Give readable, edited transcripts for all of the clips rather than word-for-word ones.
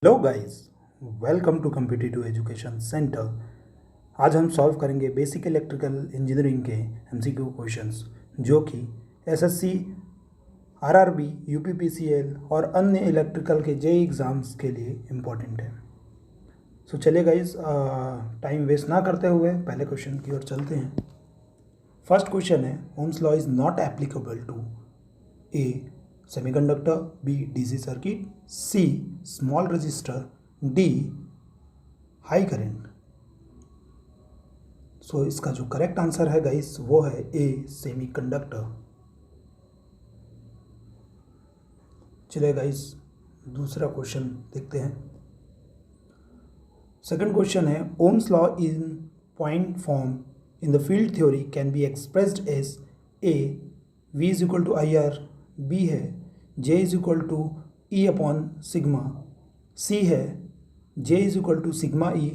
Hello guys, welcome to competitive education centre. आज हम solve करेंगे बेसिक इलेक्ट्रिकल इंजीनियरिंग के एमसीक्यू क्वेश्चंस जो कि एसएससी, आरआरबी, यूपीपीसीएल और अन्य इलेक्ट्रिकल के जेईई एग्ज़ाम्स के लिए इम्पॉर्टेंट है। सो चलिए गाइस, टाइम वेस्ट ना करते हुए पहले क्वेश्चन की ओर चलते हैं। फर्स्ट क्वेश्चन है, Ohm's law is not applicable to A semiconductor, B DC circuit, C small resistor, D high current. So इसका जो करेक्ट आंसर है गाइस वो है ए सेमीकंडक्टर। चलिए गाइस दूसरा क्वेश्चन देखते हैं। सेकंड क्वेश्चन है, Ohm's law in point form in the field theory can be expressed as A V is equal to I R, B है J is equal to E upon sigma, C है J is equal to sigma E,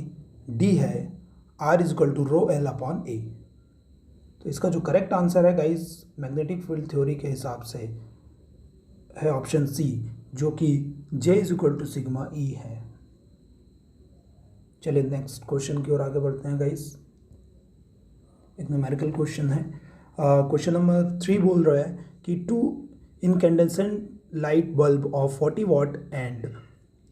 D है R is equal to rho L upon A. तो इसका जो correct answer है guys magnetic field theory के हिसाब से है ऑप्शन सी, जो कि J is equal to sigma E है। चलिए नेक्स्ट क्वेश्चन की ओर आगे बढ़ते हैं गाइस। एक न्यूमेरिकल क्वेश्चन है। क्वेश्चन नंबर 3 बोल रहा है कि to incandescent light bulb of 40 watt and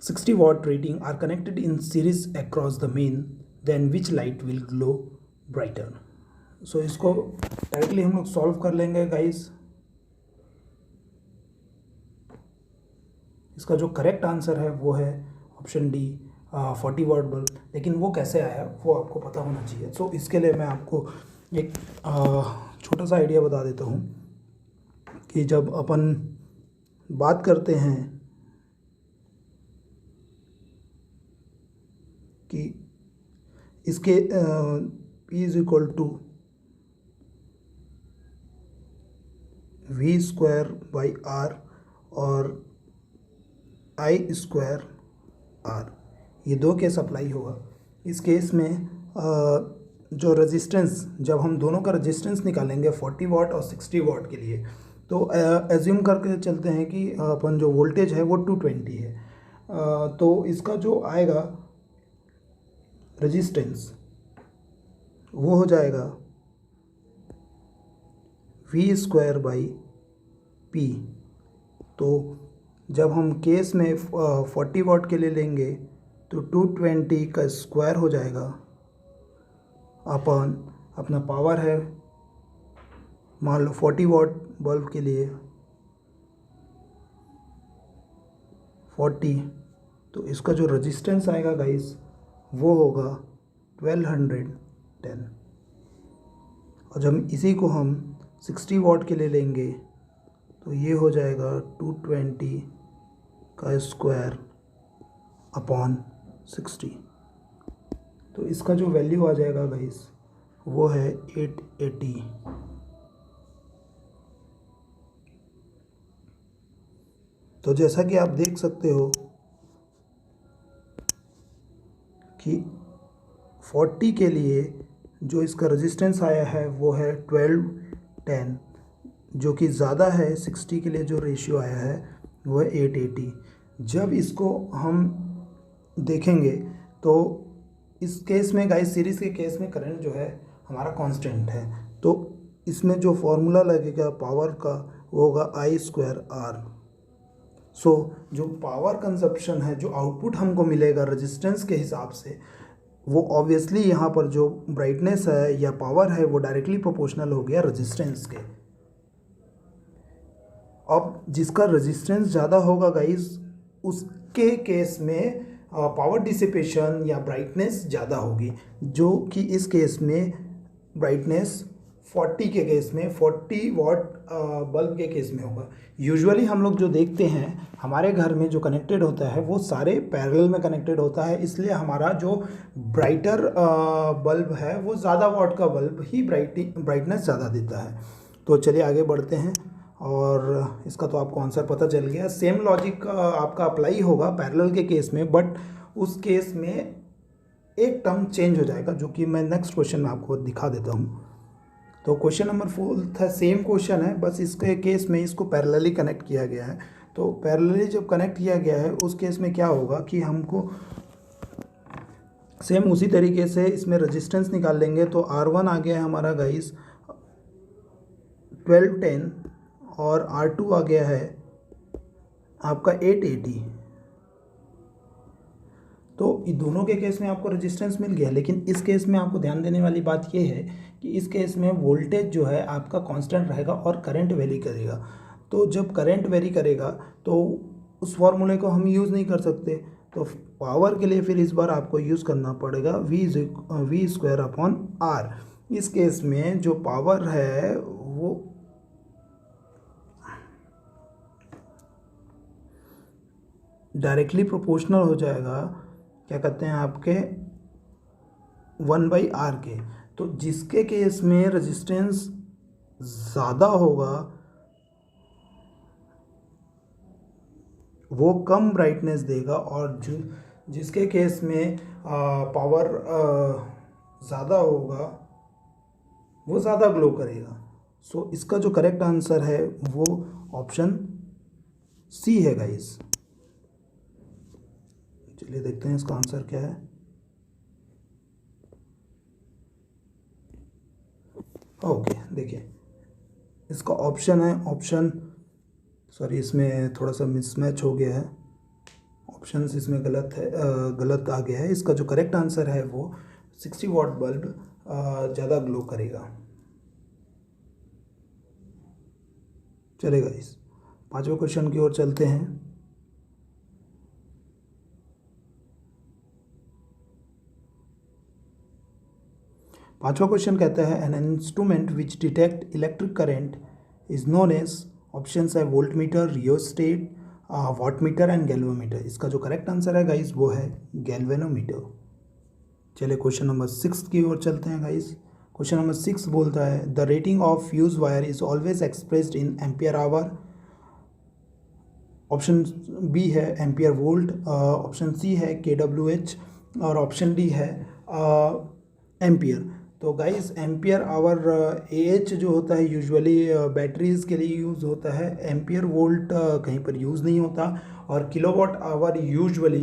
60 watt rating are connected in series across the main, then which light will glow brighter? So इसको डायरेक्टली हम लोग सॉल्व कर लेंगे गाइस। इसका जो करेक्ट आंसर है वो है ऑप्शन डी 40 वाट बल्ब। लेकिन वो कैसे आया वो आपको पता होना चाहिए। सो इसके लिए मैं आपको एक छोटा सा आइडिया बता देता हूँ कि जब अपन बात करते हैं कि इसके P is equal to V square by R और आई स्क्वायर आर, ये दो केस अप्लाई होगा। इस केस में जो रेजिस्टेंस, जब हम दोनों का रेजिस्टेंस निकालेंगे 40 वाट और 60 वाट के लिए, तो एज्यूम करके चलते हैं कि अपन जो वोल्टेज है वो 220 है। तो इसका जो आएगा रेजिस्टेंस वो हो जाएगा वी स्क्वायर बाई पी। तो जब हम केस में 40 वाट के लिए लेंगे तो 220 का स्क्वायर हो जाएगा अपन अपना पावर है, मान लो 40 वाट बल्ब के लिए 40, तो इसका जो रेजिस्टेंस आएगा गाइस वो होगा 1210। और जब इसी को हम 60 वाट के लिए लेंगे तो ये हो जाएगा 220 का स्क्वायर अपॉन 60। तो इसका जो वैल्यू आ जाएगा गाइस वो है 880। तो जैसा कि आप देख सकते हो कि 40 के लिए जो इसका रेजिस्टेंस आया है वो है 1210, जो कि ज़्यादा है। 60 के लिए जो रेशियो आया है वो है 880। जब इसको हम देखेंगे तो इस केस में गाइस, सीरीज़ के केस में करंट जो है हमारा कांस्टेंट है, तो इसमें जो फॉर्मूला लगेगा पावर का वो होगा आई स्क्वायर आर। सो जो पावर कंजप्शन है, जो आउटपुट हमको मिलेगा रेजिस्टेंस के हिसाब से, वो ऑब्वियसली यहाँ पर जो ब्राइटनेस है या पावर है वो डायरेक्टली प्रोपोर्शनल हो गया रेजिस्टेंस के। अब जिसका रेजिस्टेंस ज़्यादा होगा गाइस उसके केस में पावर डिसिपेशन या ब्राइटनेस ज़्यादा होगी, जो कि इस केस में ब्राइटनेस 40 के केस में, 40 वाट बल्ब के केस में होगा। यूजुअली हम लोग जो देखते हैं हमारे घर में जो कनेक्टेड होता है वो सारे पैरेलल में कनेक्टेड होता है, इसलिए हमारा जो ब्राइटर बल्ब है वो ज़्यादा वाट का बल्ब ही ब्राइटनेस ज़्यादा देता है। तो चलिए आगे बढ़ते हैं। और इसका तो आपको आंसर पता चल गया। सेम लॉजिक आपका अप्लाई होगा पैरेलल के केस में, बट उस केस में एक टर्म चेंज हो जाएगा, जो कि मैं नेक्स्ट क्वेश्चन में आपको दिखा देता हूँ। तो क्वेश्चन नंबर 4 था, सेम क्वेश्चन है, बस इसके केस में इसको पैरेलली कनेक्ट किया गया है। तो पैरेलली जब कनेक्ट किया गया है उस केस में क्या होगा कि हमको सेम उसी तरीके से इसमें रेजिस्टेंस निकाल लेंगे। तो R1 आ गया है हमारा गाइस 1210 और R2 आ गया है आपका 880। तो इन दोनों के केस में आपको रेजिस्टेंस मिल गया, लेकिन इस केस में आपको ध्यान देने वाली बात यह है कि इस केस में वोल्टेज जो है आपका कांस्टेंट रहेगा और करंट वेरी करेगा। तो जब करंट वेरी करेगा तो उस फॉर्मूले को हम यूज़ नहीं कर सकते। तो पावर के लिए फिर इस बार आपको यूज़ करना पड़ेगा वी स्क्वायर अपॉन आर। इस केस में जो पावर है वो डायरेक्टली प्रोपोर्शनल हो जाएगा, क्या कहते हैं आपके 1/r के। तो जिसके केस में रेजिस्टेंस ज़्यादा होगा वो कम ब्राइटनेस देगा, और जिसके केस में पावर ज़्यादा होगा वो ज़्यादा ग्लो करेगा। सो इसका जो करेक्ट आंसर है वो ऑप्शन सी है गाइस। चलिए देखते हैं इसका आंसर क्या है। ओके, देखिए इसका ऑप्शन है सॉरी इसमें थोड़ा सा मिसमैच हो गया है, ऑप्शंस इसमें गलत है, गलत आ गया है। इसका जो करेक्ट आंसर है वो 60 वाट बल्ब ज़्यादा ग्लो करेगा। चलेगा, इस 5वें क्वेश्चन की ओर चलते हैं। पांचवा क्वेश्चन कहता है an instrument which detect electric current is known as, options है voltmeter, rheostat, wattmeter and galvanometer. इसका जो करेक्ट आंसर है गाइस वो है गैल्वेनोमीटर। चलिए क्वेश्चन नंबर 6 की ओर चलते हैं गाइस। क्वेश्चन नंबर 6 बोलता है the rating of fuse wire is always expressed in ampere hour. Option B है एम्पियर वोल्ट, ऑप्शन सी है KWH और ऑप्शन डी है एम्पियर। तो गाइस एम्पियर आवर AH जो होता है यूजुअली बैटरीज के लिए यूज़ होता है, एम्पियर वोल्ट कहीं पर यूज़ नहीं होता, और kilowatt hour usually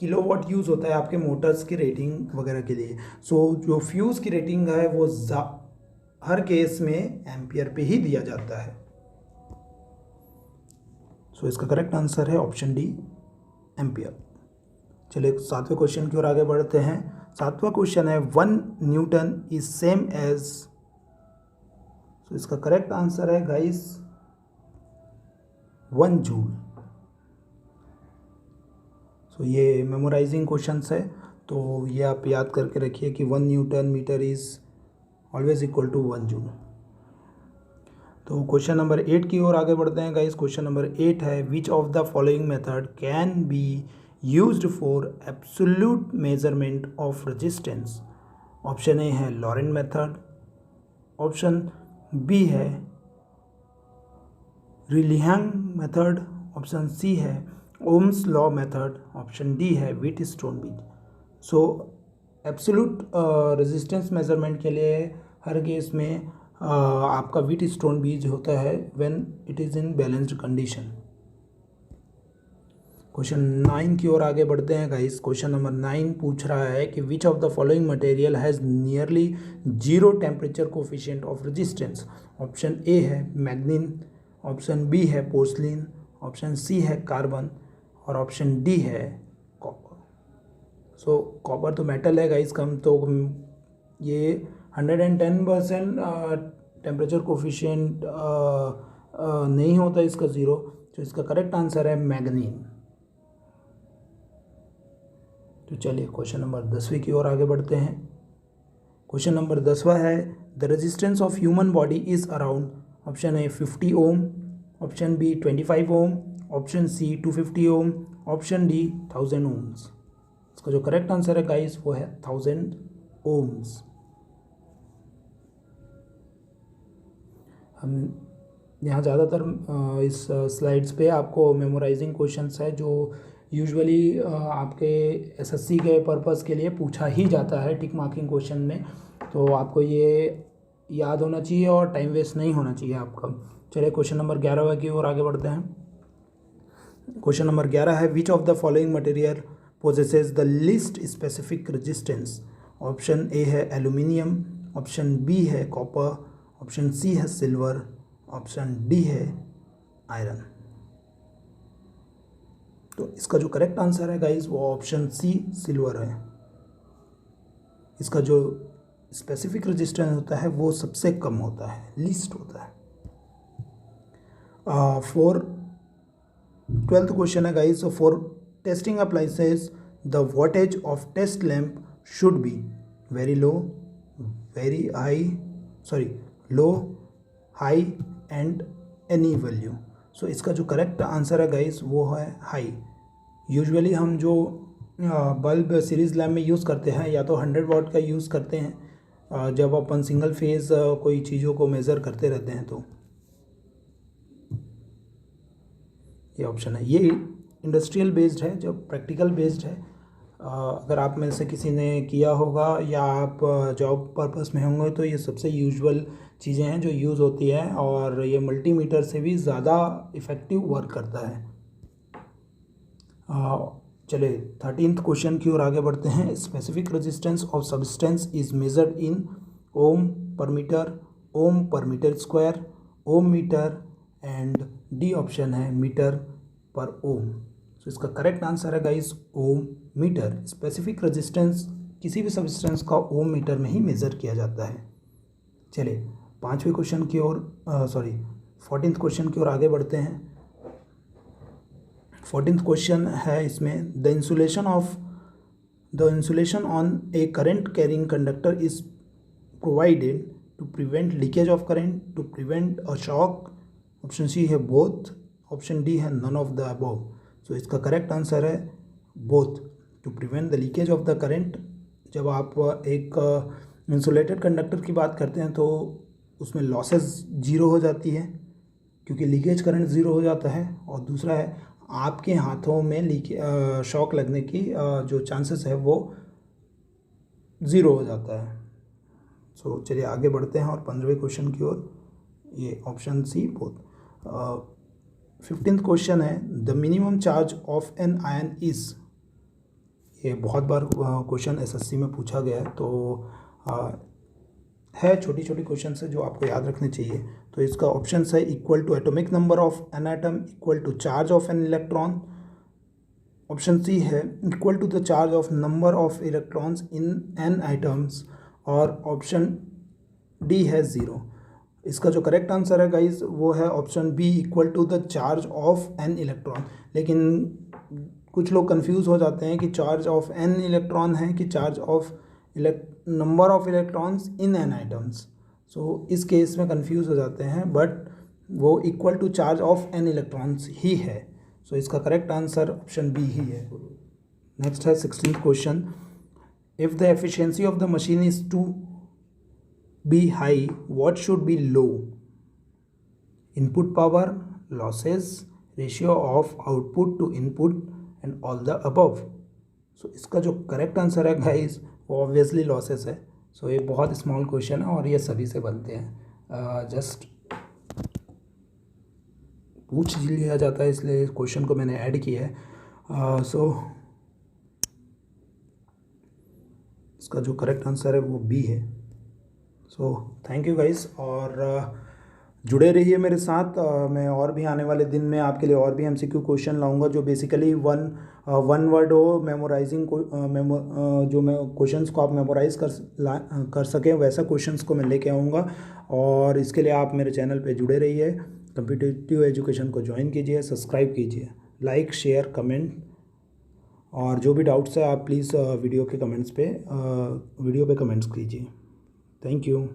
kilowatt use होता है आपके मोटर्स की रेटिंग वगैरह के लिए। सो जो फ्यूज़ की रेटिंग है वो हर केस में एम्पियर पे ही दिया जाता है। सो इसका करेक्ट आंसर है ऑप्शन डी एम्पियर। चलिए 7वें क्वेश्चन की ओर आगे बढ़ते हैं। 7वां क्वेश्चन है 1 न्यूटन इज सेम एज, सो इसका करेक्ट आंसर है गाइस 1 जूल। सो ये मेमोराइजिंग क्वेश्चंस है, तो ये आप याद करके रखिए कि 1 newton metre is always equal to 1 joule. तो क्वेश्चन नंबर 8 की ओर आगे बढ़ते हैं गाइस। क्वेश्चन नंबर 8 है which of the following method can be used for absolute measurement of resistance. Option A है लॉरेंट मेथड, ऑप्शन बी है रिलीहैंग method, option C है Ohm's law method, option D है Wheatstone bridge. So absolute resistance measurement के लिए हर case में आपका Wheatstone bridge होता है when it is in balanced condition. Question 9 की ओर आगे बढ़ते हैं गाइस। क्वेश्चन नंबर 9 पूछ रहा है कि which of the following material has nearly 0 temperature coefficient of resistance. Option A है मैग्नीन, ऑप्शन बी है पोर्सलिन, ऑप्शन सी है कार्बन और ऑप्शन डी है कॉपर। सो कॉपर तो मेटल है गाइस कम, तो ये 110% टेम्परेचर कोफिशिएंट नहीं होता इसका 0, तो इसका करेक्ट आंसर है मैग्नीन। तो चलिए क्वेश्चन नंबर 10वीं की ओर आगे बढ़ते हैं। क्वेश्चन नंबर 10वां है the resistance of human body is around, option A 50 ohm, option B 25 ohm, option C 250 ohm, option D 1000 ohms. इसका जो करेक्ट आंसर है गाइस वो है 1000 ओम्स। हम यहाँ ज़्यादातर इस स्लाइड्स पे आपको मेमोराइजिंग क्वेश्चंस है जो यूजुअली आपके एसएससी के पर्पस के लिए पूछा ही जाता है टिक मार्किंग क्वेश्चन में, तो आपको ये याद होना चाहिए और टाइम वेस्ट नहीं होना चाहिए आपका। चलिए क्वेश्चन नंबर 11 की ओर आगे बढ़ते हैं। क्वेश्चन नंबर 11 है which of the following material possesses the least specific resistance. Option A है एल्यूमिनियम, ऑप्शन बी है कॉपर, ऑप्शन सी है सिल्वर, ऑप्शन डी है आयरन। तो इसका जो करेक्ट आंसर है गाइस वो ऑप्शन सी सिल्वर है। इसका जो स्पेसिफिक रेजिस्टेंस होता है वो सबसे कम होता है, लीस्ट होता है। फॉर 12th क्वेश्चन है guys, for testing appliances the voltage of test lamp should be very low, very high, low, high and any value. So इसका जो करेक्ट आंसर है गाइस वो है हाई। यूजुअली हम जो बल्ब सीरीज लैम्प में use करते हैं या तो 100 वाट का यूज़ करते हैं जब अपन सिंगल फेज कोई चीज़ों को मेज़र करते रहते हैं, तो ये ऑप्शन है। ये इंडस्ट्रियल बेस्ड है, जो प्रैक्टिकल बेस्ड है। अगर आप में से किसी ने किया होगा या आप जॉब पर्पस में होंगे तो ये सबसे यूजुअल चीज़ें हैं जो यूज़ होती है और ये मल्टीमीटर से भी ज़्यादा इफ़ेक्टिव वर्क करता है। चले 13th क्वेश्चन की ओर आगे बढ़ते हैं। Specific resistance of substance is measured in ohm per metre square, ohm metre and D option है मीटर पर ओम। तो इसका करेक्ट आंसर है guys ohm metre. Specific resistance किसी भी सब्सटेंस का ओम मीटर में ही मेज़र किया जाता है। चलिए 5वें क्वेश्चन की ओर 14th क्वेश्चन की ओर आगे बढ़ते हैं। 14th क्वेश्चन है इसमें the insulation on a current carrying conductor is provided to prevent leakage of current, to prevent a shock. Option C है बोथ, ऑप्शन डी है none of the above. So इसका correct answer है both, to prevent the leakage of the current. जब आप एक insulated conductor की बात करते हैं तो उसमें लॉसेस जीरो हो जाती है क्योंकि लीकेज करंट ज़ीरो हो जाता है, और दूसरा है आपके हाथों में शॉक लगने की जो चांसेस है वो ज़ीरो हो जाता है। सो चलिए आगे बढ़ते हैं और 15वें क्वेश्चन की ओर। ये option C both. 15th question है the minimum charge of an ion is. ये बहुत बार क्वेश्चन एसएससी में पूछा गया है, तो है छोटी छोटी क्वेश्चन है जो आपको याद रखने चाहिए। तो इसका ऑप्शन है equal to atomic number of an atom, equal to charge of an electron. Option C है equal to the charge of number of electrons in an atoms, और ऑप्शन डी है ज़ीरो। इसका जो करेक्ट आंसर है guys वो है option B equal to the charge of an electron. लेकिन कुछ लोग कंफ्यूज हो जाते हैं कि चार्ज ऑफ एन इलेक्ट्रॉन है कि charge of number of electrons in an atoms. So इस केस में कंफ्यूज हो जाते हैं, बट वो equal to charge of an electrons ही है। सो इसका करेक्ट आंसर ऑप्शन बी ही है। नेक्स्ट है 16th question, if the efficiency of the machine is to be high what should be low. Input power, losses, ratio of output to input and all the above. So इसका जो correct answer है guys वो obviously losses है। सो ये बहुत small question है और ये सभी से बनते हैं, जस्ट पूछ लिया जाता है इसलिए क्वेश्चन को मैंने ऐड किया है। सो इसका जो करेक्ट आंसर है वो बी है। सो थैंक यू गाइस, और जुड़े रहिए मेरे साथ। मैं और भी आने वाले दिन में आपके लिए और भी एमसीक्यू क्वेश्चन लाऊंगा जो बेसिकली वन वर्ड हो, मेमोराइजिंग जो मैं क्वेश्चंस को आप मेमोराइज कर सकें वैसा क्वेश्चंस को मैं लेके आऊँगा। और इसके लिए आप मेरे चैनल पे जुड़े रहिए, कॉम्पिटिटिव एजुकेशन को ज्वाइन कीजिए, सब्सक्राइब कीजिए, लाइक शेयर कमेंट, और जो भी डाउट्स है आप प्लीज़ वीडियो पे कमेंट्स कीजिए। Thank you.